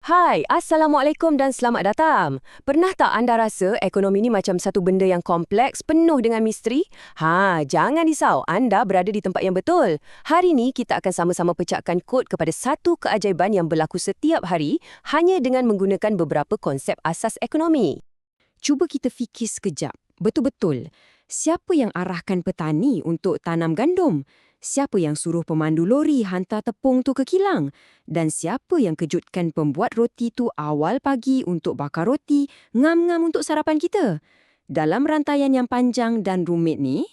Hai, Assalamualaikum dan selamat datang. Pernah tak anda rasa ekonomi ni macam satu benda yang kompleks, penuh dengan misteri? Jangan risau, anda berada di tempat yang betul. Hari ni kita akan sama-sama pecahkan kod kepada satu keajaiban yang berlaku setiap hari hanya dengan menggunakan beberapa konsep asas ekonomi. Cuba kita fikir sekejap. Betul-betul, siapa yang arahkan petani untuk tanam gandum? Siapa yang suruh pemandu lori hantar tepung tu ke kilang? Dan siapa yang kejutkan pembuat roti tu awal pagi untuk bakar roti, ngam-ngam untuk sarapan kita? Dalam rantaian yang panjang dan rumit ni,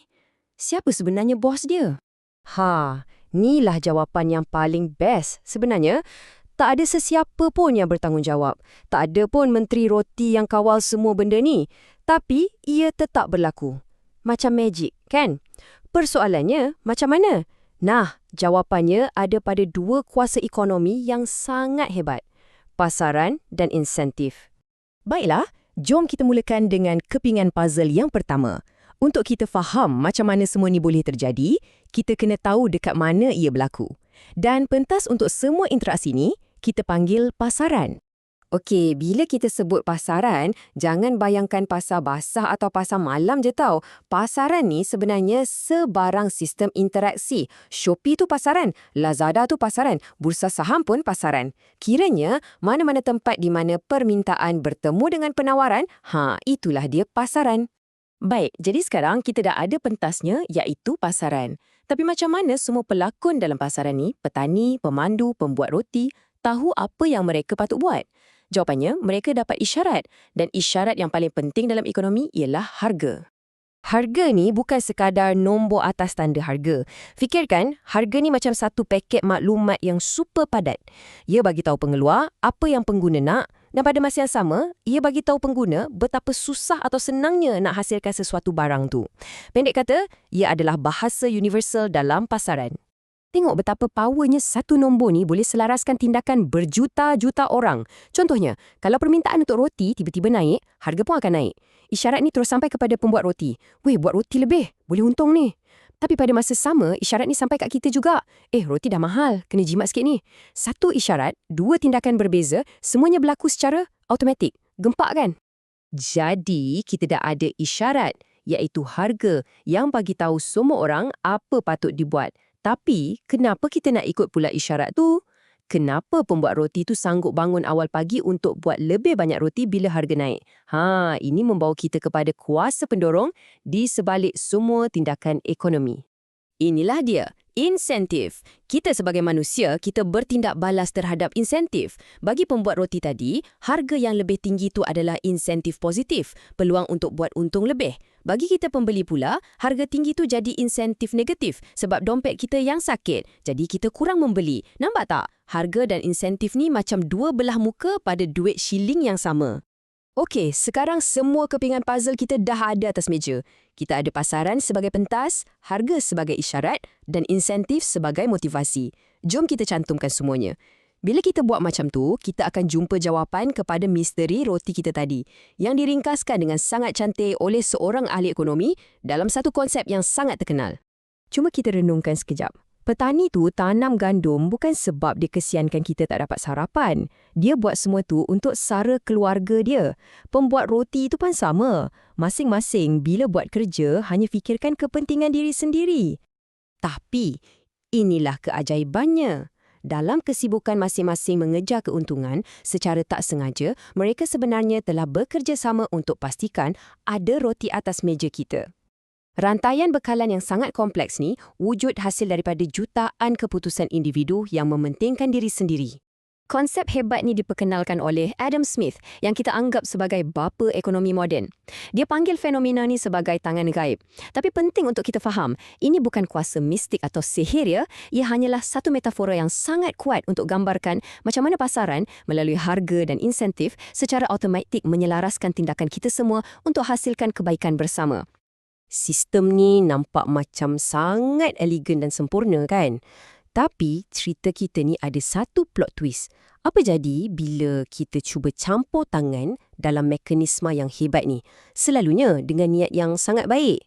siapa sebenarnya bos dia? Inilah jawapan yang paling best. Sebenarnya, tak ada sesiapa pun yang bertanggungjawab. Tak ada pun menteri roti yang kawal semua benda ni. Tapi, ia tetap berlaku. Macam magic, kan? Persoalannya, macam mana? Jawapannya ada pada dua kuasa ekonomi yang sangat hebat. Pasaran dan insentif. Baiklah, jom kita mulakan dengan kepingan puzzle yang pertama. Untuk kita faham macam mana semua ni boleh terjadi, kita kena tahu dekat mana ia berlaku. Dan pentas untuk semua interaksi ni, kita panggil pasaran. Okey, bila kita sebut pasaran, jangan bayangkan pasar basah atau pasar malam je tau. Pasaran ni sebenarnya sebarang sistem interaksi. Shopee tu pasaran, Lazada tu pasaran, bursa saham pun pasaran. Kiranya, mana-mana tempat di mana permintaan bertemu dengan penawaran, itulah dia pasaran. Baik, jadi sekarang kita dah ada pentasnya iaitu pasaran. Tapi macam mana semua pelakon dalam pasaran ni, petani, pemandu, pembuat roti, tahu apa yang mereka patut buat? Jawapannya, mereka dapat isyarat. Dan isyarat yang paling penting dalam ekonomi ialah harga. Harga ni bukan sekadar nombor atas tanda harga. Fikirkan, harga ni macam satu paket maklumat yang super padat. Ia bagi tahu pengeluar apa yang pengguna nak, dan pada masa yang sama, ia bagi tahu pengguna betapa susah atau senangnya nak hasilkan sesuatu barang tu. Pendek kata, ia adalah bahasa universal dalam pasaran. Tengok betapa powernya satu nombor ni boleh selaraskan tindakan berjuta-juta orang. Contohnya, kalau permintaan untuk roti tiba-tiba naik, harga pun akan naik. Isyarat ni terus sampai kepada pembuat roti. Weh, buat roti lebih. Boleh untung ni. Tapi pada masa sama, isyarat ni sampai kat kita juga. Roti dah mahal. Kena jimat sikit ni. Satu isyarat, dua tindakan berbeza, semuanya berlaku secara automatik. Gempak kan? Jadi, kita dah ada isyarat, iaitu harga yang bagi tahu semua orang apa patut dibuat. Tapi, kenapa kita nak ikut pula isyarat tu? Kenapa pembuat roti tu sanggup bangun awal pagi untuk buat lebih banyak roti bila harga naik? Ini membawa kita kepada kuasa pendorong di sebalik semua tindakan ekonomi. Inilah dia, insentif. Kita sebagai manusia, kita bertindak balas terhadap insentif. Bagi pembuat roti tadi, harga yang lebih tinggi tu adalah insentif positif, peluang untuk buat untung lebih. Bagi kita pembeli pula, harga tinggi tu jadi insentif negatif sebab dompet kita yang sakit, jadi kita kurang membeli. Nampak tak? Harga dan insentif ni macam dua belah muka pada duit shilling yang sama. Okey, sekarang semua kepingan puzzle kita dah ada atas meja. Kita ada pasaran sebagai pentas, harga sebagai isyarat dan insentif sebagai motivasi. Jom kita cantumkan semuanya. Bila kita buat macam tu, kita akan jumpa jawapan kepada misteri roti kita tadi yang diringkaskan dengan sangat cantik oleh seorang ahli ekonomi dalam satu konsep yang sangat terkenal. Cuma kita renungkan sekejap. Petani tu tanam gandum bukan sebab dia kesiankan kita tak dapat sarapan. Dia buat semua tu untuk sara keluarga dia. Pembuat roti itu pun sama. Masing-masing bila buat kerja hanya fikirkan kepentingan diri sendiri. Tapi, inilah keajaibannya. Dalam kesibukan masing-masing mengejar keuntungan, secara tak sengaja, mereka sebenarnya telah bekerjasama untuk pastikan ada roti atas meja kita. Rantaian bekalan yang sangat kompleks ni wujud hasil daripada jutaan keputusan individu yang mementingkan diri sendiri. Konsep hebat ni diperkenalkan oleh Adam Smith yang kita anggap sebagai bapa ekonomi moden. Dia panggil fenomena ni sebagai tangan gaib. Tapi penting untuk kita faham, ini bukan kuasa mistik atau sihir ya. Ia hanyalah satu metafora yang sangat kuat untuk gambarkan macam mana pasaran melalui harga dan insentif secara automatik menyelaraskan tindakan kita semua untuk hasilkan kebaikan bersama. Sistem ni nampak macam sangat elegan dan sempurna kan? Tapi cerita kita ni ada satu plot twist. Apa jadi bila kita cuba campur tangan dalam mekanisme yang hebat ni? Selalunya dengan niat yang sangat baik.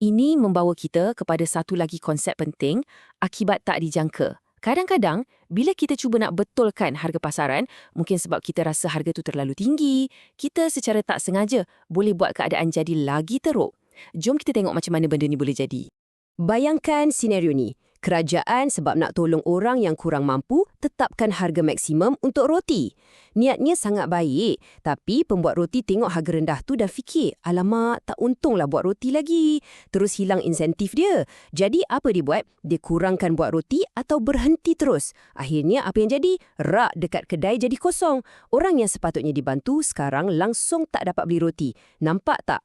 Ini membawa kita kepada satu lagi konsep penting, akibat tak dijangka. Kadang-kadang, bila kita cuba nak betulkan harga pasaran, mungkin sebab kita rasa harga tu terlalu tinggi, kita secara tak sengaja boleh buat keadaan jadi lagi teruk. Jom kita tengok macam mana benda ni boleh jadi. Bayangkan senario ni. Kerajaan sebab nak tolong orang yang kurang mampu tetapkan harga maksimum untuk roti. Niatnya sangat baik, tapi pembuat roti tengok harga rendah tu dan fikir, alamak, tak untunglah buat roti lagi. Terus hilang insentif dia. Jadi apa dia buat? Dia kurangkan buat roti atau berhenti terus. Akhirnya apa yang jadi? Rak dekat kedai jadi kosong. Orang yang sepatutnya dibantu sekarang langsung tak dapat beli roti. Nampak tak?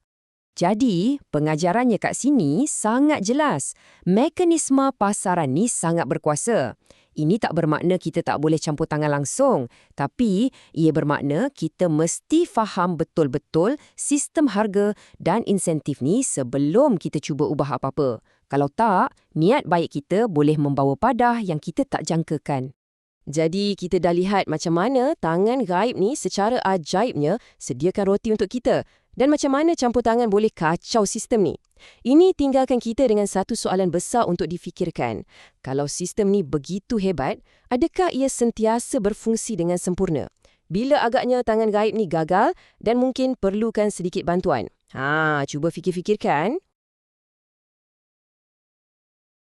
Jadi, pengajarannya kat sini sangat jelas. Mekanisme pasaran ni sangat berkuasa. Ini tak bermakna kita tak boleh campur tangan langsung. Tapi, ia bermakna kita mesti faham betul-betul sistem harga dan insentif ni sebelum kita cuba ubah apa-apa. Kalau tak, niat baik kita boleh membawa padah yang kita tak jangkakan. Jadi, kita dah lihat macam mana tangan gaib ni secara ajaibnya sediakan roti untuk kita. Dan macam mana campur tangan boleh kacau sistem ni. Ini tinggalkan kita dengan satu soalan besar untuk difikirkan. Kalau sistem ni begitu hebat, adakah ia sentiasa berfungsi dengan sempurna? Bila agaknya tangan gaib ni gagal dan mungkin perlukan sedikit bantuan? Cuba fikir-fikirkan.